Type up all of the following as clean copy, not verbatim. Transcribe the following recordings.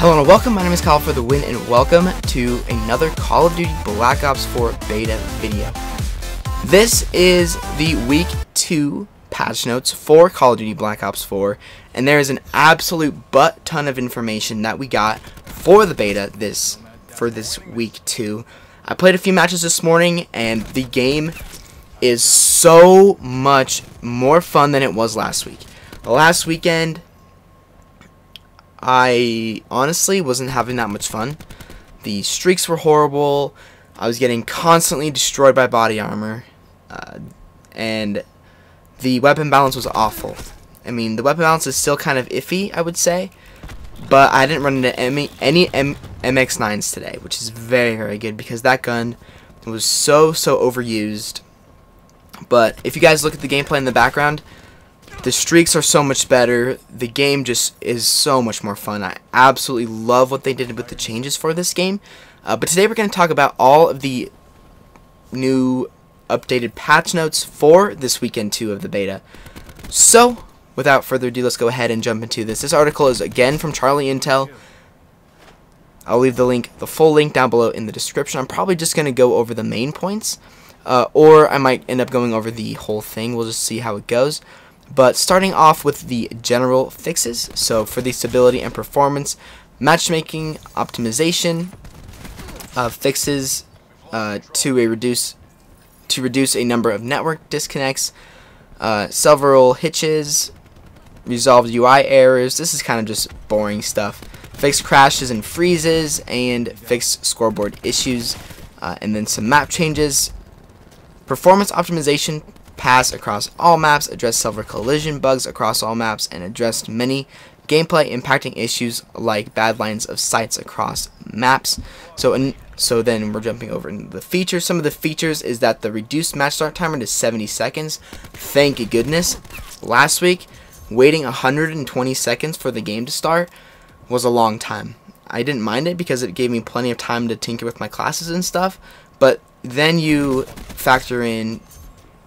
Hello and welcome, my name is Kyle for the win, and welcome to another Call of Duty Black Ops 4 beta video. This is the week 2 patch notes for Call of Duty Black Ops 4, and there is an absolute butt ton of information that we got for the beta for this week 2. I played a few matches this morning, and the game is so much more fun than it was last week. Last weekend, I honestly wasn't having that much fun. The streaks were horrible. I was getting constantly destroyed by body armor. And the weapon balance was awful. I mean, the weapon balance is still kind of iffy, I would say. But I didn't run into any MX9s today, which is very, very good because that gun was so overused. But if you guys look at the gameplay in the background, the streaks are so much better. The game just is so much more fun. I absolutely love what they did with the changes for this game. But today we're going to talk about all of the new updated patch notes for this weekend 2 of the beta. So, without further ado, let's go ahead and jump into this. This article is again from Charlie Intel. I'll leave the full link down below in the description. I'm probably just going to go over the main points. Or I might end up going over the whole thing. We'll just see how it goes. But starting off with the general fixes, so for the stability and performance, matchmaking optimization fixes to reduce a number of network disconnects, several hitches, resolved UI errors. This is kind of just boring stuff. Fixed crashes and freezes, and fixed scoreboard issues, and then some map changes. Performance optimization pass across all maps, addressed several collision bugs across all maps, and addressed many gameplay impacting issues like bad lines of sights across maps. So then we're jumping over into the features. Some of the features is that the reduced match start timer to 70 seconds. Thank goodness. Last week, waiting 120 seconds for the game to start was a long time. I didn't mind it because it gave me plenty of time to tinker with my classes and stuff, but then you factor in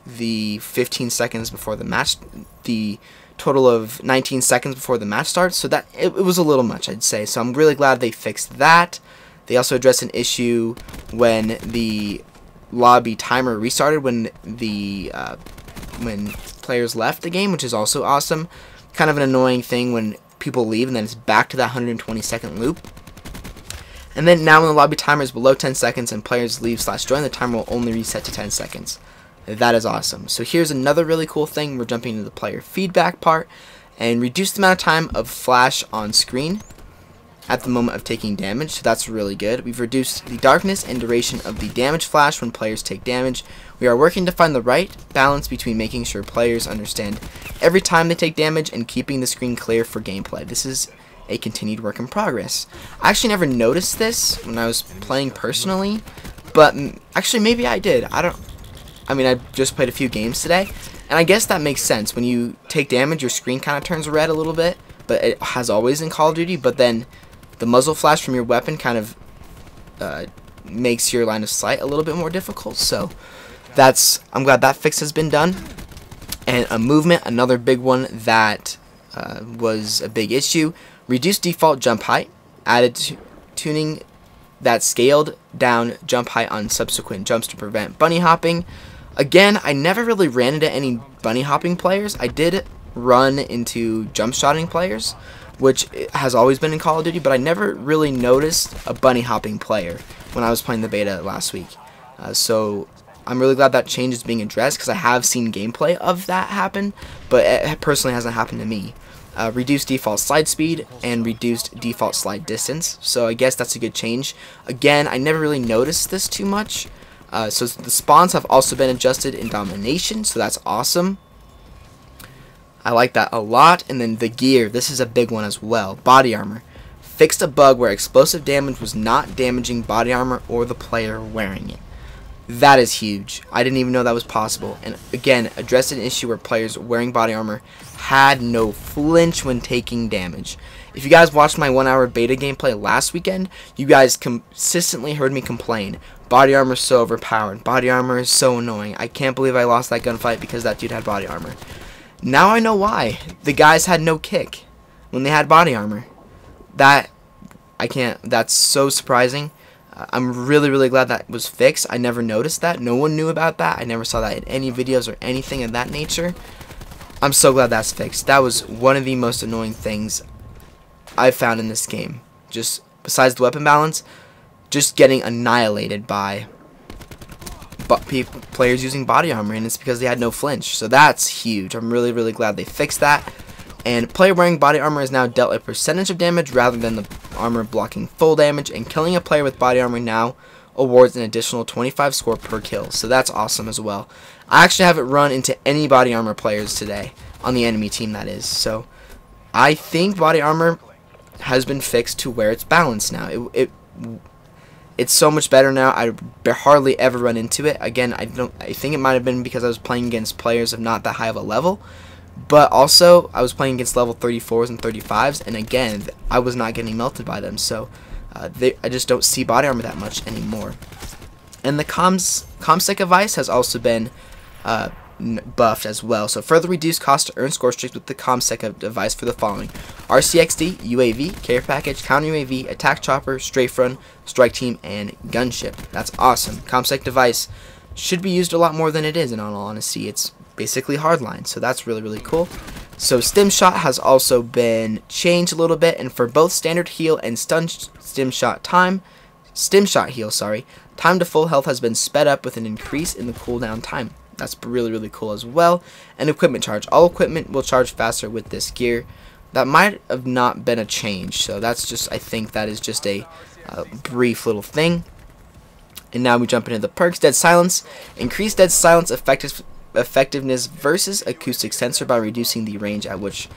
the 15 seconds before the match, the total of 19 seconds before the match starts, so that it was a little much, I'd say. So I'm really glad they fixed that. They also addressed an issue when the lobby timer restarted when players left the game, which is also awesome. Kind of an annoying thing when people leave and then it's back to that 120-second loop. And then now when the lobby timer is below 10 seconds and players leave/join, the timer will only reset to 10 seconds. That is awesome. So here's another really cool thing. We're jumping into the player feedback part, and reduce the amount of time of flash on screen at the moment of taking damage. So that's really good. We've reduced the darkness and duration of the damage flash when players take damage. We are working to find the right balance between making sure players understand every time they take damage and keeping the screen clear for gameplay. This is a continued work in progress. I actually never noticed this when I was playing personally, but actually maybe I did. I mean, I just played a few games today, and I guess that makes sense. When you take damage, your screen kind of turns red a little bit, but it has always in Call of Duty, but then the muzzle flash from your weapon kind of makes your line of sight a little bit more difficult, so I'm glad that fix has been done. And a movement, another big one that was a big issue. Reduced default jump height, added tuning that scaled down jump height on subsequent jumps to prevent bunny hopping. Again, I never really ran into any bunny hopping players. I did run into jump shotting players, which has always been in Call of Duty, but I never really noticed a bunny hopping player when I was playing the beta last week. So I'm really glad that change is being addressed because I have seen gameplay of that happen, but it personally hasn't happened to me. Reduced default slide speed and reduced default slide distance, so I guess that's a good change. Again, I never really noticed this too much. So the spawns have also been adjusted in Domination, so that's awesome. I like that a lot. And then the gear, this is a big one as well. Body armor. Fixed a bug where explosive damage was not damaging body armor or the player wearing it. That is huge. I didn't even know that was possible. And again, addressed an issue where players wearing body armor had no flinch when taking damage. If you guys watched my 1-hour beta gameplay last weekend, you guys consistently heard me complain. Body armor is so overpowered. Body armor is so annoying. I can't believe I lost that gunfight because that dude had body armor. Now I know why. The guys had no kick when they had body armor. That I can't. That's so surprising. I'm really glad that was fixed. I never noticed that. No one knew about that. I never saw that in any videos or anything of that nature. I'm so glad that's fixed. That was one of the most annoying things I've found in this game. Just besides the weapon balance, just getting annihilated by players using body armor, and it's because they had no flinch. So that's huge. I'm really glad they fixed that. And player wearing body armor is now dealt a percentage of damage rather than the armor blocking full damage, and killing a player with body armor now awards an additional 25 score per kill. So that's awesome as well. I actually haven't run into any body armor players today, on the enemy team that is. So I think body armor has been fixed to where it's balanced now. It's so much better now. I hardly ever run into it. Again, I think it might have been because I was playing against players of not that high of a level. But also, I was playing against level 34s and 35s, and again, I was not getting melted by them, so I just don't see body armor that much anymore. And the ComSec device has also been buffed as well, so further reduced cost to earn score streaks with the ComSec device for the following: RCXD, UAV, care package, counter UAV, attack chopper, strafe run, strike team, and gunship. That's awesome. ComSec device should be used a lot more than it is, in all honesty. It's basically hardline, so that's really cool. So stim shot has also been changed a little bit, and for both standard heal and stim shot heal, time to full health has been sped up with an increase in the cooldown time. That's really cool as well. And equipment charge, all equipment will charge faster with this gear. That might have not been a change, so that's just, I think that is just a brief little thing. And now we jump into the perks. Dead silence, increased dead silence effectiveness versus acoustic sensor by reducing the range at which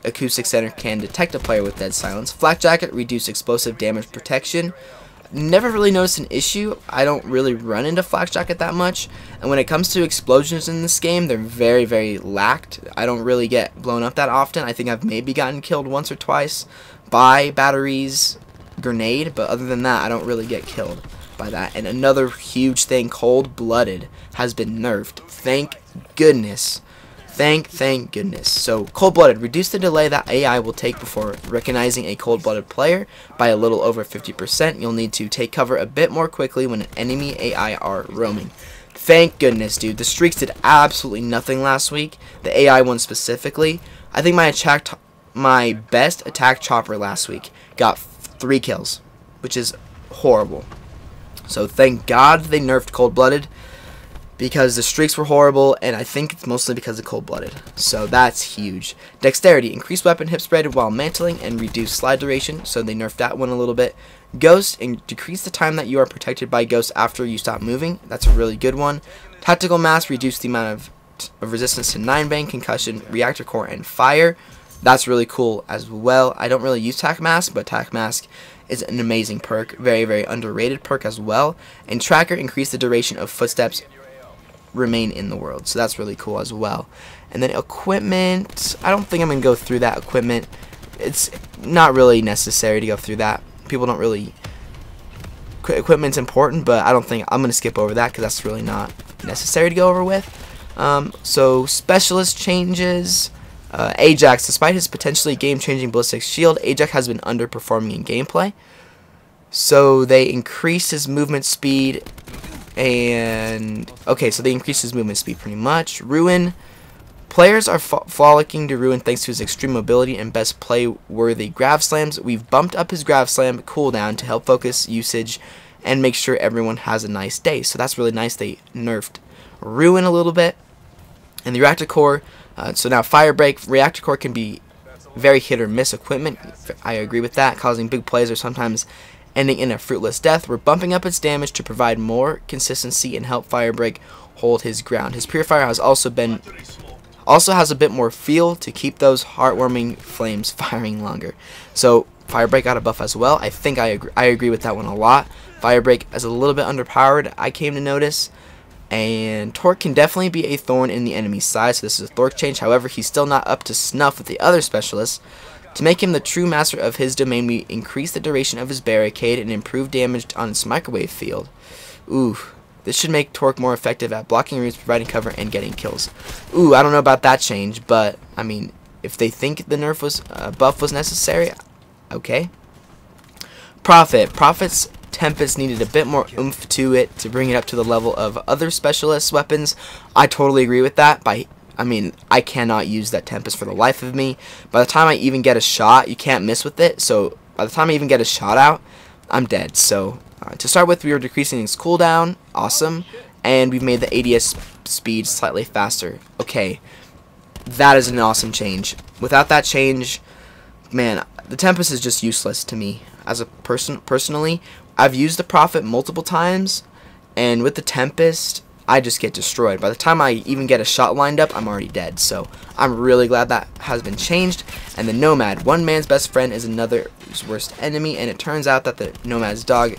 acoustic sensor can detect a player with dead silence. Flak jacket, reduce explosive damage protection. Never really noticed an issue. I don't really run into flak jacket that much, and when it comes to explosions in this game, they're very lacked. I don't really get blown up that often. I think I've maybe gotten killed once or twice by batteries, grenade, but other than that, I don't really get killed by that. And another huge thing, cold-blooded has been nerfed. Thank goodness. Thank goodness. So cold-blooded, reduce the delay that AI will take before recognizing a cold-blooded player by a little over 50%. You'll need to take cover a bit more quickly when enemy AI are roaming. Thank goodness, dude. The streaks did absolutely nothing last week. The AI one specifically. I think my best attack chopper last week got 3 kills, which is horrible. So thank God they nerfed cold-blooded, because the streaks were horrible, and I think it's mostly because of cold-blooded. So that's huge. Dexterity, increase weapon hip spread while mantling and reduce slide duration, so they nerfed that one a little bit. Ghost, and decrease the time that you are protected by ghosts after you stop moving. That's a really good one. Tactical mass, reduce the amount of resistance to 9-bang, concussion, reactor core, and fire. That's really cool as well. I don't really use tac mask, but tac mask is an amazing perk. Very underrated perk as well. And tracker, increase the duration of footsteps remain in the world, so that's really cool as well. And then equipment, I don't think I'm gonna go through that equipment. It's not really necessary to go through that. People don't really, equipment's important, but I don't think I'm gonna skip over that because that's really not necessary to go over with. So specialist changes. Ajax, despite his potentially game-changing ballistic shield, Ajax has been underperforming in gameplay. So they increased his movement speed. And okay, so they increased his movement speed pretty much. Ruin, players are frolicking to Ruin thanks to his extreme mobility and best play-worthy grav slams. We've bumped up his grav slam cooldown to help focus usage and make sure everyone has a nice day. So that's really nice. They nerfed Ruin a little bit. And the reactor core, so now fire break, reactor core can be very hit or miss equipment. I agree with that, causing big plays or sometimes ending in a fruitless death. We're bumping up its damage to provide more consistency and help Firebreak hold his ground. His Purifier has also has a bit more feel to keep those heartwarming flames firing longer. So Firebreak got a buff as well. I think I agree with that one a lot. Firebreak is a little bit underpowered, I came to notice. And Torque can definitely be a thorn in the enemy's side, so this is a Torque change. However, he's still not up to snuff with the other specialists. To make him the true master of his domain, we increase the duration of his barricade and improve damage on its microwave field. Ooh, this should make Torque more effective at blocking routes, providing cover, and getting kills. Ooh, I don't know about that change, but, I mean, if they think the nerf was buff was necessary, okay. Prophet's Tempest needed a bit more oomph to it to bring it up to the level of other specialist weapons. I totally agree with that. I mean, I cannot use that Tempest for the life of me. By the time I even get a shot, you can't miss with it. So by the time I even get a shot out, I'm dead. So to start with, we were decreasing its cooldown. Awesome. And we've made the ADS speed slightly faster. Okay. That is an awesome change. Without that change, man, the Tempest is just useless to me as a personally. I've used the Prophet multiple times, and with the Tempest, I just get destroyed. By the time I even get a shot lined up, I'm already dead. So I'm really glad that has been changed. And the Nomad, one man's best friend, is another's worst enemy, and it turns out that the Nomad's dog,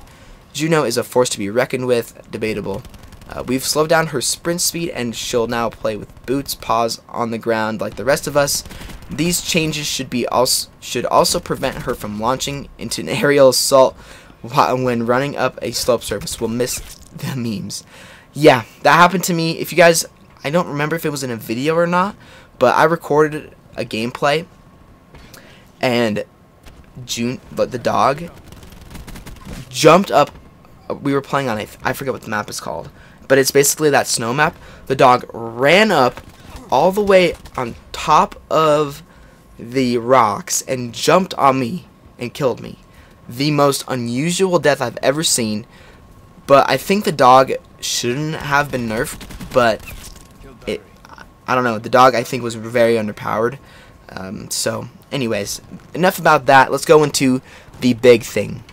Juno, is a force to be reckoned with. Debatable. We've slowed down her sprint speed, and she'll now play with boots, paws on the ground like the rest of us. These changes should also prevent her from launching into an aerial assault when running up a slope surface. We'll miss the memes. Yeah, that happened to me. If you guys, I don't remember if it was in a video or not, but I recorded a gameplay, and the dog jumped up. We were playing on I forget what the map is called, but it's basically that snow map. The dog ran up all the way on top of the rocks and jumped on me and killed me. The most unusual death I've ever seen, but I think the dog shouldn't have been nerfed, but I don't know, the dog I think was very underpowered. So anyways, enough about that. Let's go into the big thing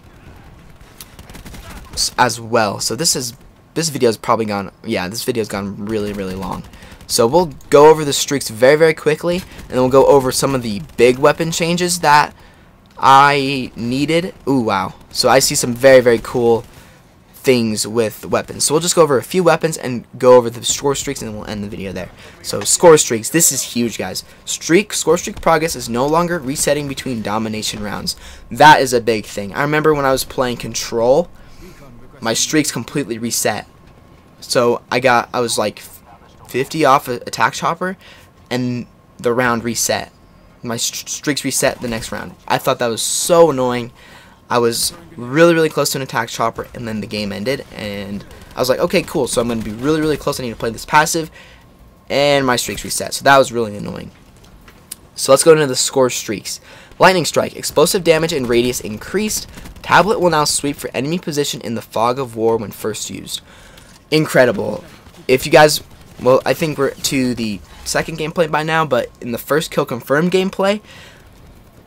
as well. So this video's probably gone, yeah, this video's gone really long. So we'll go over the streaks very quickly, and then we'll go over some of the big weapon changes that I needed. Ooh, wow. So I see some very cool things with weapons. So we'll just go over a few weapons and go over the score streaks, and then we'll end the video there. So score streaks, this is huge, guys. Score streak progress is no longer resetting between domination rounds. That is a big thing. I remember when I was playing Control, my streaks completely reset. So I was like 50 off a attack chopper, and the round reset. My streaks reset the next round. I thought that was so annoying. I was really close to an attack chopper, and then the game ended, and I was like, okay, cool, so I'm going to be really close. I need to play this passive, and my streaks reset. So that was really annoying. So let's go into the score streaks. Lightning Strike. Explosive damage and radius increased. Tablet will now sweep for enemy position in the fog of war when first used. Incredible. If you guys, well, I think we're to the second gameplay by now, but in the first kill confirmed gameplay,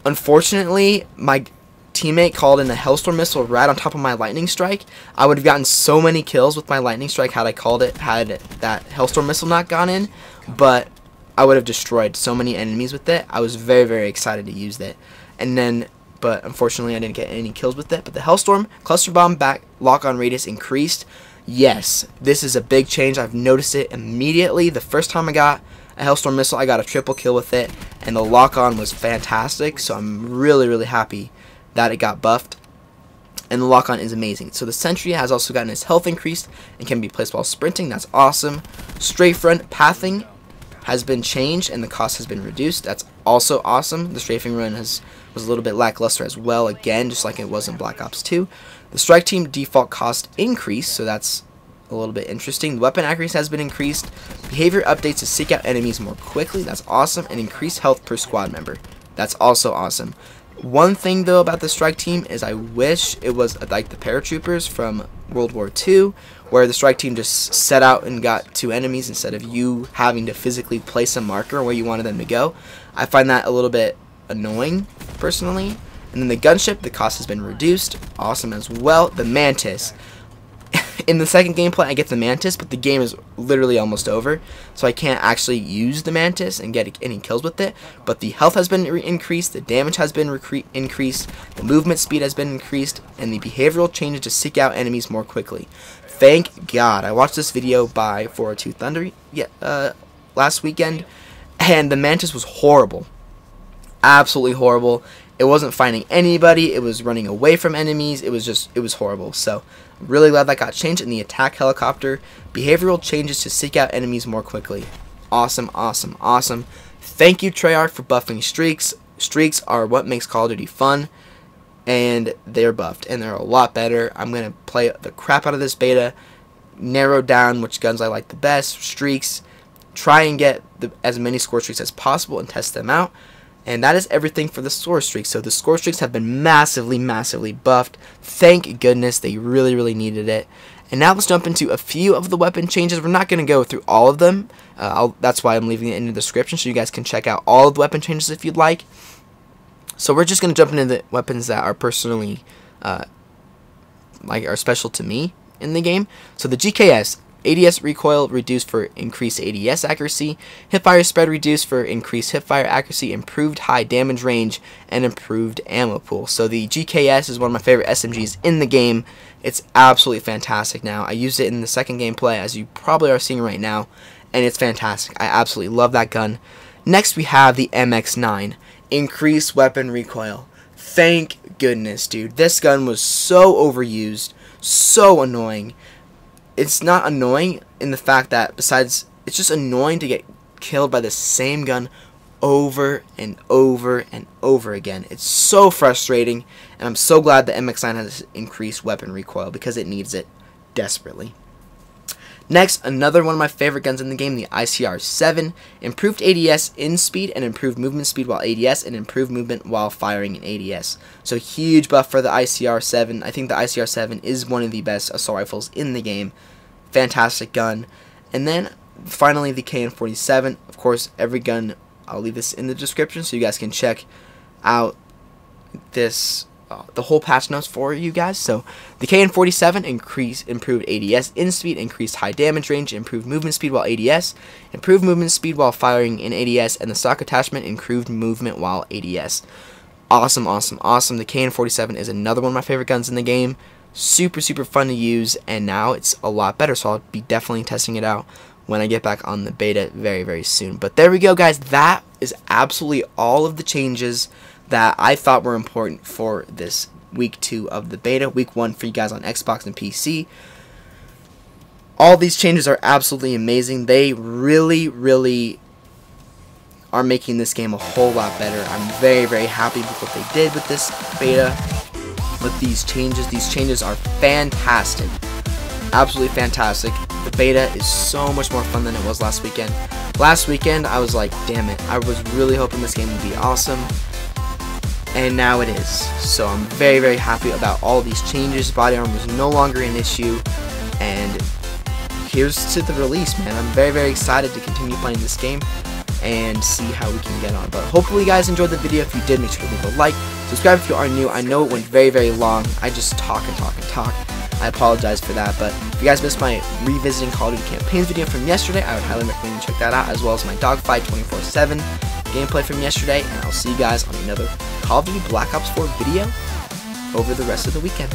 unfortunately, my teammate called in a Hellstorm missile right on top of my Lightning Strike. I would have gotten so many kills with my Lightning Strike had that Hellstorm missile not gone in, but I would have destroyed so many enemies with it. I was very excited to use it, but unfortunately I didn't get any kills with it. But the Hellstorm cluster bomb back lock on radius increased. Yes, this is a big change. I've noticed it immediately. The first time I got a Hellstorm missile, I got a triple kill with it, and the lock on was fantastic. So I'm really happy that it got buffed, and the lock on is amazing. So the Sentry has also gotten its health increased and can be placed while sprinting. That's awesome. Strafe run pathing has been changed, and the cost has been reduced. That's also awesome. The strafing run was a little bit lackluster as well, again, just like it was in Black Ops 2. The strike team default cost increased, so that's a little bit interesting. The weapon accuracy has been increased. Behavior updates to seek out enemies more quickly. That's awesome. And increased health per squad member. That's also awesome. One thing, though, about the strike team is I wish it was like the paratroopers from World War II, where the strike team just set out and got two enemies instead of you having to physically place a marker where you wanted them to go. I find that a little bit annoying, personally. And then the gunship, the cost has been reduced. Awesome as well. The Mantis. In the second gameplay, I get the Mantis, but the game is literally almost over, so I can't actually use the Mantis and get any kills with it. But the health has been increased, the damage has been increased, the movement speed has been increased, and the behavioral changes to seek out enemies more quickly. Thank God. I watched this video by 402 Thunder last weekend, and the Mantis was horrible. Absolutely horrible. It wasn't finding anybody. It was running away from enemies. It was horrible. So, really glad that got changed. In the attack helicopter, behavioral changes to seek out enemies more quickly. Awesome. Thank you, Treyarch, for buffing streaks. Streaks are what makes Call of Duty fun. and they're buffed, and they're a lot better. I'm going to play the crap out of this beta, narrow down which guns I like the best, streaks, try and get as many score streaks as possible and test them out. And that is everything for the score streaks. So the score streaks have been massively, massively buffed. Thank goodness, they really, really needed it. And now let's jump into a few of the weapon changes. We're not going to go through all of them. That's why I'm leaving it in the description so you guys can check out all of the weapon changes if you'd like. So we're just going to jump into the weapons that are personally, are special to me in the game. So the GKS, ADS recoil reduced for increased ADS accuracy, hipfire spread reduced for increased hipfire accuracy, improved high damage range, and improved ammo pool. So the GKS is one of my favorite SMGs in the game. It's absolutely fantastic now. I used it in the second gameplay, as you probably are seeing right now, and it's fantastic. I absolutely love that gun. Next we have the MX9, increased weapon recoil. Thank goodness, dude. This gun was so overused, so annoying. It's not annoying in the fact that besides, it's just annoying to get killed by the same gun over and over and over again. It's so frustrating, and I'm so glad the MX9 has increased weapon recoil because it needs it desperately. Next, another one of my favorite guns in the game, the ICR-7, improved ADS in speed and improved movement speed while ADS, and improved movement while firing in ADS. So huge buff for the ICR-7. I think the ICR-7 is one of the best assault rifles in the game. Fantastic gun. And then finally the KN-47. Of course, every gun, I'll leave this in the description so you guys can check out this the whole patch notes for you guys. So the KN-47 improved ADS in speed, increased high damage range, improved movement speed while ADS, improved movement speed while firing in ADS, and the stock attachment improved movement while ADS. Awesome, awesome, awesome. The KN-47 is another one of my favorite guns in the game. Super, super fun to use, and now it's a lot better, so I'll be definitely testing it out when I get back on the beta very, very soon. But there we go, guys. That is absolutely all of the changes that I thought were important for this week 2 of the beta, week 1 for you guys on Xbox and PC. All these changes are absolutely amazing. They really, really are making this game a whole lot better. I'm very, very happy with what they did with this beta, with these changes. These changes are fantastic. Absolutely fantastic. The beta is so much more fun than it was last weekend. Last weekend, I was like, damn it. I was really hoping this game would be awesome. And now it is. So I'm very, very happy about all these changes. Body armor is no longer an issue. And here's to the release, man. I'm very, very excited to continue playing this game and see how we can get on. But hopefully you guys enjoyed the video. If you did, make sure to leave a like. Subscribe if you are new. I know it went very, very long. I just talk and talk and talk. I apologize for that. But if you guys missed my revisiting Call of Duty campaigns video from yesterday, I would highly recommend you check that out, as well as my Dogfight 24/7 gameplay from yesterday. And I'll see you guys on another Call of Duty Black Ops 4 video over the rest of the weekend.